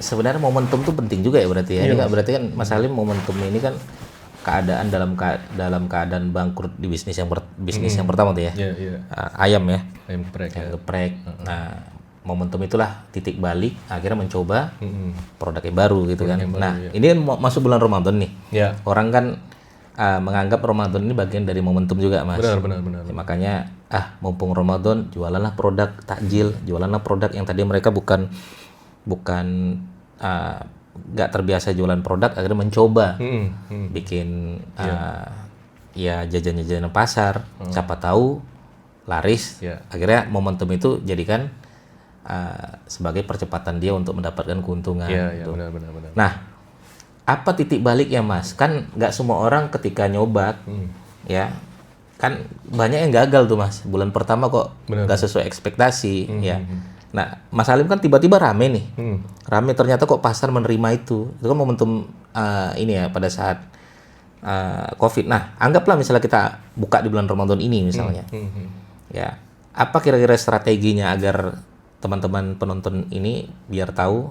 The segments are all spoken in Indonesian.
sebenarnya momentum tuh penting juga ya berarti ya. Iya, Ini kan Mas. berarti kan Mas Salim momentum ini kan keadaan dalam keadaan bangkrut di bisnis yang pertama tuh ya. Iya, iya. Ayam ya, Ayam geprek ya. yang geprek. Nah, momentum itulah titik balik akhirnya mencoba produk yang baru gitu kan. yang baru, Nah, ya. ini kan masuk bulan Ramadan nih. Ya, Orang kan menganggap Ramadan ini bagian dari momentum juga, Mas. benar. Ya, makanya mumpung Ramadan jualanlah produk takjil, jualanlah produk yang tadi mereka bukan nggak terbiasa jualan produk, akhirnya mencoba bikin ya jajan-jajanan pasar, siapa tahu laris. Iya. Akhirnya momentum itu jadikan sebagai percepatan dia untuk mendapatkan keuntungan. Iya, gitu. benar. Nah, apa titik baliknya, Mas? Kan nggak semua orang ketika nyoba, ya kan banyak yang gagal tuh, Mas. Bulan pertama kok nggak sesuai ekspektasi, ya. Nah, Mas Salim kan tiba-tiba rame nih, rame ternyata kok pasar menerima itu. Itu kan momentum ini ya pada saat COVID. Nah, anggaplah misalnya kita buka di bulan Ramadan ini misalnya, ya. Apa kira-kira strateginya agar teman-teman penonton ini biar tahu,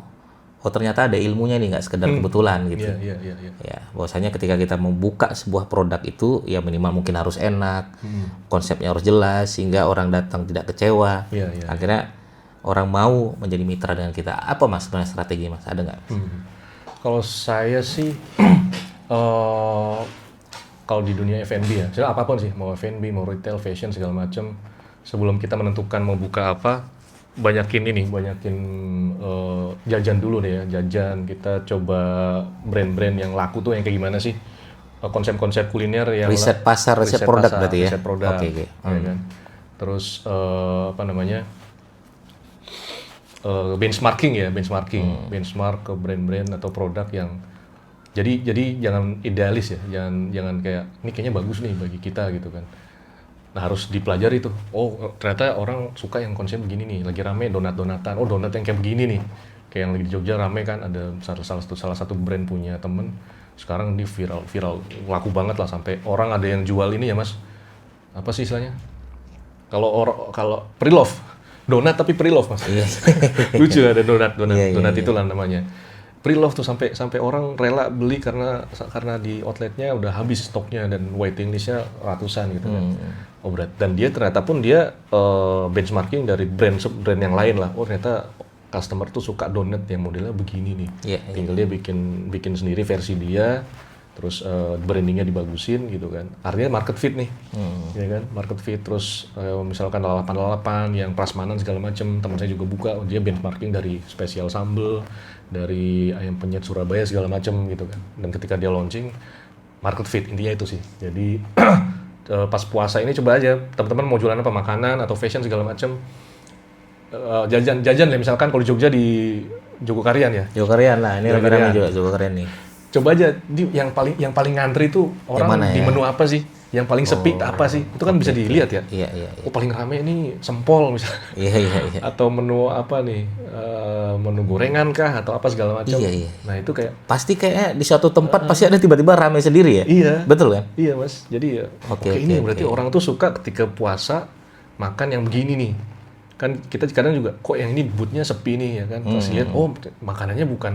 oh ternyata ada ilmunya nih, nggak sekedar kebetulan gitu. Iya. Ya, bahwasanya ketika kita membuka sebuah produk itu ya minimal mungkin harus enak, konsepnya harus jelas sehingga orang datang tidak kecewa. Iya. Akhirnya orang mau menjadi mitra dengan kita. Apa, Mas sebenarnya strategi, Mas? Ada nggak? Kalau saya sih, kalau di dunia F&B ya, misalnya apapun sih, mau F&B, mau retail, fashion segala macam, sebelum kita menentukan mau buka apa, banyakin jajan dulu deh ya, jajan. Kita coba brand-brand yang laku tuh yang kayak gimana sih, konsep-konsep kuliner yang Riset pasar, riset produk berarti ya? riset produk, Oke. ya kan. Terus benchmarking, benchmark ke brand-brand atau produk yang jadi jangan idealis ya, jangan kayak ini kayaknya bagus nih bagi kita gitu kan. Nah, harus dipelajari tuh. Oh, ternyata orang suka yang konsep begini nih. Lagi rame donat-donatan. Oh, donat yang kayak begini nih. Kayak yang lagi di Jogja rame kan, ada salah satu brand punya temen. Sekarang ini viral laku banget lah, sampai orang ada yang jual ini ya, Mas. Apa sih istilahnya? Kalau pre-love. Donat tapi pre-love, Mas. Iya. Lucu ada donat Iya. itulah namanya. Pre-love tuh sampai orang rela beli karena di outletnya udah habis stoknya dan waiting listnya ratusan gitu kan. Oh, dan dia ternyata pun dia benchmarking dari brand yang lain lah. Oh, ternyata customer tuh suka donat yang modelnya begini nih. Iya. Tinggal dia bikin sendiri versi dia, terus brandingnya dibagusin gitu kan. Artinya market fit nih, ya kan, market fit. Terus misalkan lalapan yang prasmanan segala macam, teman saya juga buka, dia benchmarking dari spesial sambel, dari ayam penyet Surabaya segala macam gitu kan. Dan ketika dia launching, market fit intinya itu sih. Jadi pas puasa ini coba aja teman-teman mau jualan apa, makanan atau fashion segala macam, jajan lah, misalkan kalau di Jogja di Jogokarian ya. Jogokarian lah, ini rame-rame juga Jogokarian nih. Coba aja yang paling ngantri itu orang di menu apa sih? Yang paling sepi apa sih? Itu kan bisa dilihat ya. Iya. Oh, paling rame ini sempol misalnya. Iya. Atau menu apa nih? Menu gorengan kah atau apa segala macam. Iya. Nah, itu kayak pasti kayaknya di suatu tempat pasti ada tiba-tiba rame sendiri ya. Iya. Betul kan? Iya, Mas. Jadi ya ini berarti orang tuh suka ketika puasa makan yang begini nih. Kan kita kadang juga kok yang ini boothnya sepi nih ya kan. Terus lihat makanannya bukan,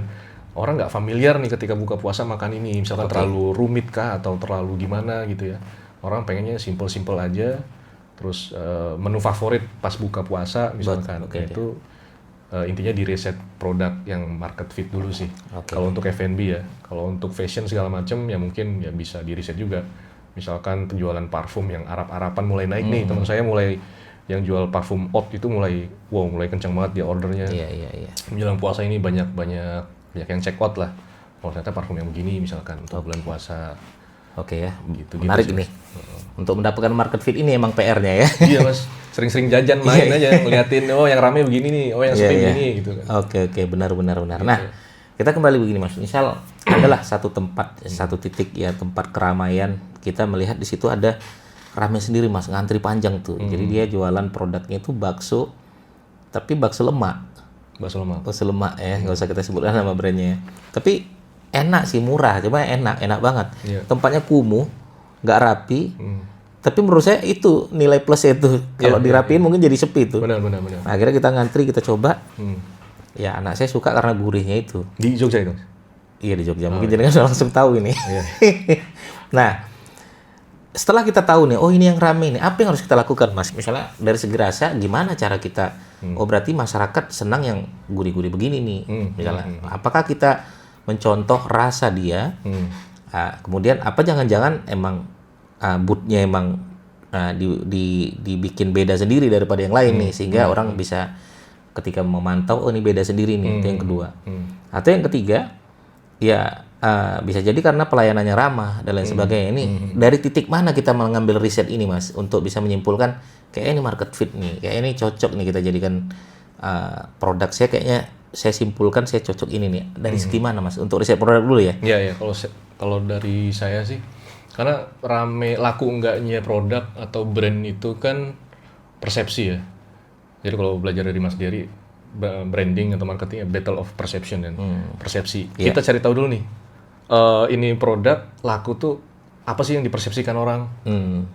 orang nggak familiar nih ketika buka puasa makan ini, misalkan terlalu rumit kah atau terlalu gimana gitu ya. Orang pengennya simple aja. Terus menu favorit pas buka puasa misalkan. Itu intinya di riset produk yang market fit dulu sih. Kalau untuk F&B ya. Kalau untuk fashion segala macam ya mungkin ya bisa di riset juga. Misalkan penjualan parfum yang Arab-Araban mulai naik nih. Teman saya mulai yang jual parfum Oud itu mulai kencang banget dia ordernya. Iya. Menjelang puasa ini banyak yang check out lah. Oh, ternyata parfum yang begini misalkan untuk bulan puasa. Oke ya, gitu menarik nih. Untuk mendapatkan market fit ini emang PR-nya ya. Iya, Mas. Sering-sering jajan main aja, ngeliatin yang rame begini nih, yang sepi begini gitu kan. Oke, benar. Nah, kita kembali begini, Mas. Misal adalah satu tempat, satu titik ya, tempat keramaian, kita melihat di situ ada ramai sendiri, Mas, ngantri panjang tuh. Jadi dia jualan produknya itu bakso, tapi bakso lemak. Bakso lemak ya, nggak usah kita sebutkan nama brandnya ya. Tapi enak sih, murah, cuma enak banget. Tempatnya kumuh, nggak rapi. Tapi menurut saya itu nilai plusnya itu. Kalau dirapiin mungkin jadi sepi tuh. Benar. Nah, akhirnya kita ngantri, kita coba. Ya anak saya suka karena gurihnya itu. Di Jogja itu? Iya di Jogja. Mungkin jenengan sudah langsung tahu ini. Iya. Nah, setelah kita tahu nih, oh ini yang rame nih, apa yang harus kita lakukan, Mas? Misalnya dari segi rasa, gimana cara kita? Oh berarti masyarakat senang yang gurih-gurih begini nih. Misalnya, apakah kita mencontoh rasa dia? Kemudian apa jangan-jangan emang bootnya emang dibikin beda sendiri daripada yang lain nih, sehingga orang bisa ketika memantau, oh ini beda sendiri nih. Itu yang kedua. Atau yang ketiga, ya bisa jadi karena pelayanannya ramah dan lain sebagainya. Ini dari titik mana kita mengambil riset ini, Mas, untuk bisa menyimpulkan kayak ini market fit nih, kayak ini cocok nih kita jadikan produk saya, kayaknya saya simpulkan saya cocok ini nih. Dari segi mana, Mas? Untuk riset produk dulu ya? Iya, kalau dari saya sih, karena rame laku enggaknya produk atau brand itu kan persepsi ya. Jadi kalau belajar dari Mas Dery, branding atau marketing, battle of perception kan, persepsi. Kita cari tahu dulu nih, ini produk laku tuh apa sih yang dipersepsikan orang.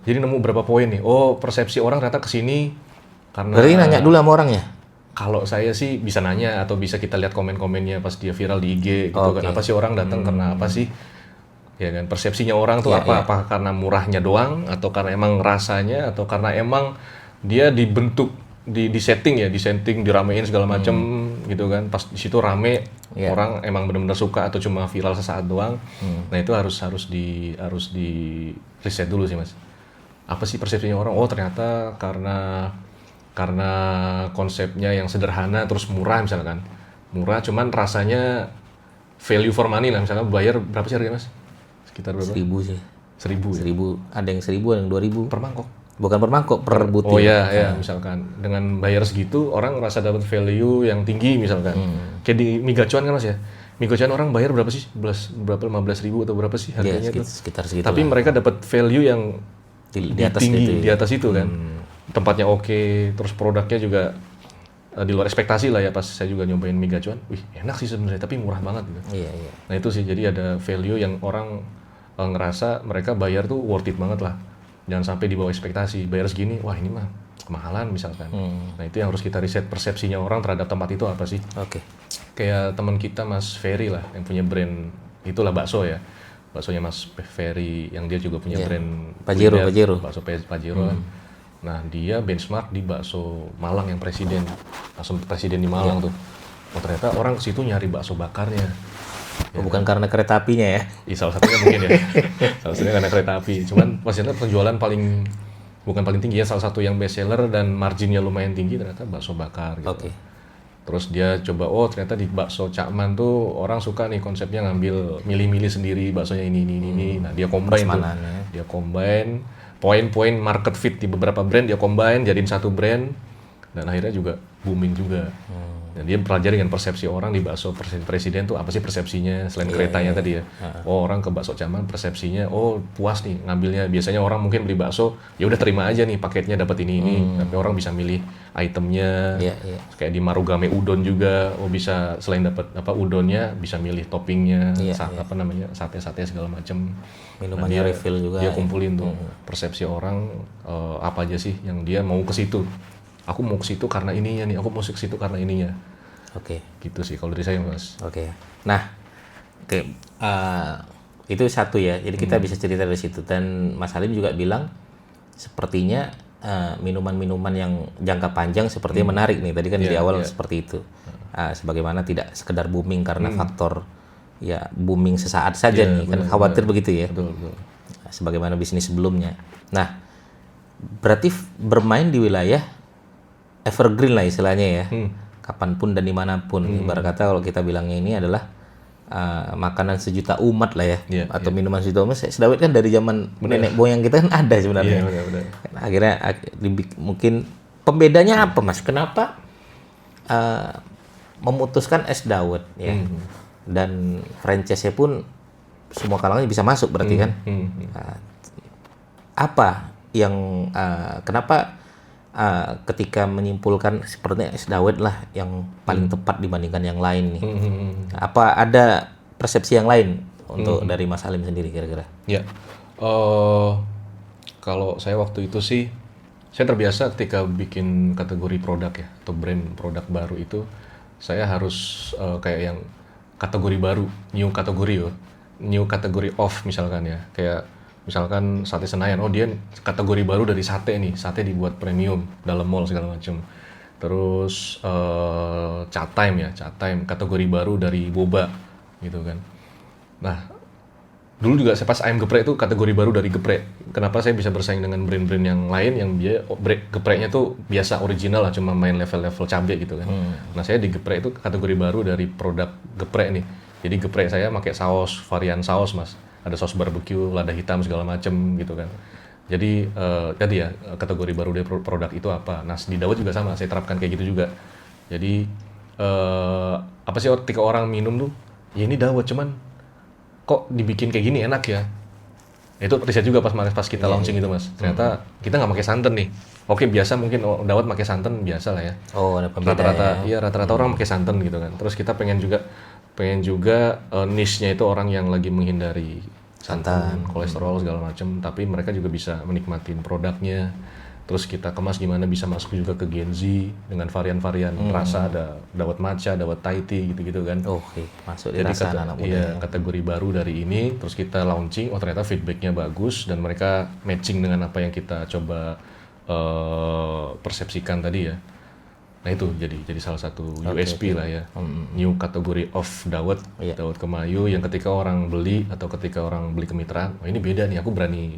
Jadi nemu berapa poin nih, oh persepsi orang ternyata kesini karena... Berarti nanya dulu sama orang ya? Kalau saya sih bisa nanya, atau bisa kita lihat komen-komennya pas dia viral di IG gitu kan, apa sih orang datang karena apa sih, ya kan, persepsinya orang tuh apa karena murahnya doang, atau karena emang rasanya, atau karena emang dia dibentuk di setting diramein segala macem gitu kan, pas di situ rame orang emang benar-benar suka atau cuma viral sesaat doang. Nah itu harus di riset dulu sih, Mas. Apa sih persepsinya orang? Oh ternyata karena konsepnya yang sederhana terus murah misalkan, murah cuman rasanya value for money lah, misalnya bayar berapa sih harganya, Mas? Sekitar berapa? 1.000 sih. 1.000 ya? 1.000, ada yang 1.000, ada yang 2.000 per mangkok. Bukan per mangkok, per butir. Oh iya, misalkan dengan bayar segitu orang merasa dapat value yang tinggi misalkan. Kayak di mie gacuan kan, Mas ya. Mie gacuan orang bayar berapa sih? Berapa 15.000 atau berapa sih harganya itu? Sekitar segitu. Tapi mereka dapat value yang di atas tinggi, itu. Di atas itu kan. Tempatnya oke, terus produknya juga di luar ekspektasi lah ya. Pas saya juga nyobain mie gacuan, wih enak sih sebenarnya, tapi murah banget gitu. Iya. Nah itu sih, jadi ada value yang orang ngerasa mereka bayar tuh worth it banget lah. Jangan sampai di bawah ekspektasi, bayar segini, wah ini mah kemahalan misalkan. Nah itu yang harus kita riset, persepsinya orang terhadap tempat itu apa sih. Kayak teman kita Mas Ferry lah, yang punya brand itulah bakso ya, baksonya Mas Ferry, yang dia juga punya brand Pajero. Bakso Pajero kan. Nah dia benchmark di bakso Malang yang bakso presiden di Malang tuh. Oh ternyata orang ke situ nyari bakso bakarnya. Bukan karena kereta apinya ya? Iya, salah satunya mungkin ya. Salah satunya karena kereta api. Cuman maksudnya penjualan bukan paling tinggi ya, salah satu yang best seller dan marginnya lumayan tinggi ternyata bakso bakar gitu. Terus dia coba, oh ternyata di bakso Cak Man tuh orang suka nih konsepnya ngambil milih-milih sendiri baksonya ini. Nah dia combine tuh. Dia combine poin-poin market fit di beberapa brand, dia combine jadiin satu brand, dan akhirnya juga booming juga. Dan dia pelajari dengan persepsi orang di bakso presiden tuh apa sih persepsinya selain keretanya tadi ya. Oh orang ke bakso Cak Man persepsinya, oh puas nih ngambilnya. Biasanya orang mungkin beli bakso, ya udah terima aja nih paketnya dapat ini. Tapi orang bisa milih itemnya. Kayak di Marugame udon juga, oh bisa selain dapat udonnya bisa milih toppingnya, sate segala macam. Minumannya refill juga. Dia kumpulin tuh persepsi orang apa aja sih yang dia mau ke situ. Aku mau ke situ karena ininya nih, aku mau ke situ karena ininya. Gitu sih kalau dari saya, Mas. Nah, itu satu ya. Jadi kita bisa cerita dari situ. Dan Mas Halim juga bilang sepertinya minuman-minuman yang jangka panjang sepertinya menarik nih. Tadi kan di awal seperti itu. Sebagaimana tidak sekedar booming karena faktor ya booming sesaat saja nih. Kan khawatir begitu ya. Betul. Sebagaimana bisnis sebelumnya. Nah, berarti bermain di wilayah evergreen lah istilahnya ya, kapanpun dan dimanapun. Ibarat kata kalau kita bilangnya ini adalah makanan sejuta umat lah ya, atau minuman sejuta umat. Sedawet kan dari zaman nenek moyang kita kan ada sebenarnya. Nah, akhirnya mungkin pembedanya apa, Mas? Kenapa memutuskan es dawet ya, dan franchise-nya pun semua kalangan bisa masuk berarti kan? Apa yang kenapa ketika menyimpulkan sepertinya es dawet lah yang paling tepat dibandingkan yang lain nih. Apa ada persepsi yang lain untuk dari Mas Halim sendiri kira-kira? Ya, kalau saya waktu itu sih, saya terbiasa ketika bikin kategori produk ya, atau brand produk baru itu, saya harus kayak yang kategori baru, new kategori off misalkan ya, kayak misalkan sate Senayan, oh dia kategori baru dari sate nih, sate dibuat premium dalam mall segala macam. Terus Chat Time kategori baru dari boba gitu kan. Nah, dulu juga saya pas ayam geprek itu kategori baru dari geprek. Kenapa saya bisa bersaing dengan brand-brand yang lain yang dia gepreknya tuh biasa original lah, cuma main level-level cabai gitu kan. Nah, saya di geprek itu kategori baru dari produk geprek nih. Jadi geprek saya pakai saus, varian saus Mas. Ada saus barbecue, lada hitam segala macem gitu kan. Jadi tadi ya kategori baru dari produk itu apa. Nah, di Dawet juga sama, saya terapkan kayak gitu juga. Jadi apa sih ketika orang minum tuh, ya ini Dawet cuman kok dibikin kayak gini enak ya. Itu riset juga pas kita launching itu Mas. Ternyata kita nggak pakai santan nih. Oke, biasa mungkin Dawet pakai santan biasa lah ya. Oh, ada pembeda rata-rata orang pakai santan gitu kan. Terus kita pengen juga niche-nya itu orang yang lagi menghindari santan, kolesterol segala macam, tapi mereka juga bisa menikmatin produknya. Terus kita kemas gimana bisa masuk juga ke Gen Z dengan varian-varian rasa, ada Dawet matcha, Dawet Thai tea gitu-gitu kan. Oke, masuk di rasa anak muda. Iya, kategori baru dari ini, terus kita launching, oh ternyata feedbacknya bagus dan mereka matching dengan apa yang kita coba persepsikan tadi ya. Nah itu jadi salah satu USP lah ya. New kategori of Dawet, Dawet Kemayu yang ketika orang beli atau ketika orang beli kemitraan, oh ini beda nih, aku berani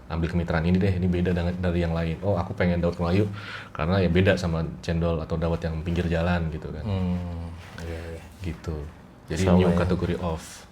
ambil kemitraan ini deh, ini beda dari yang lain. Oh aku pengen Dawet Kemayu karena ya beda sama cendol atau dawet yang pinggir jalan gitu kan. Gitu. Jadi new kategori of.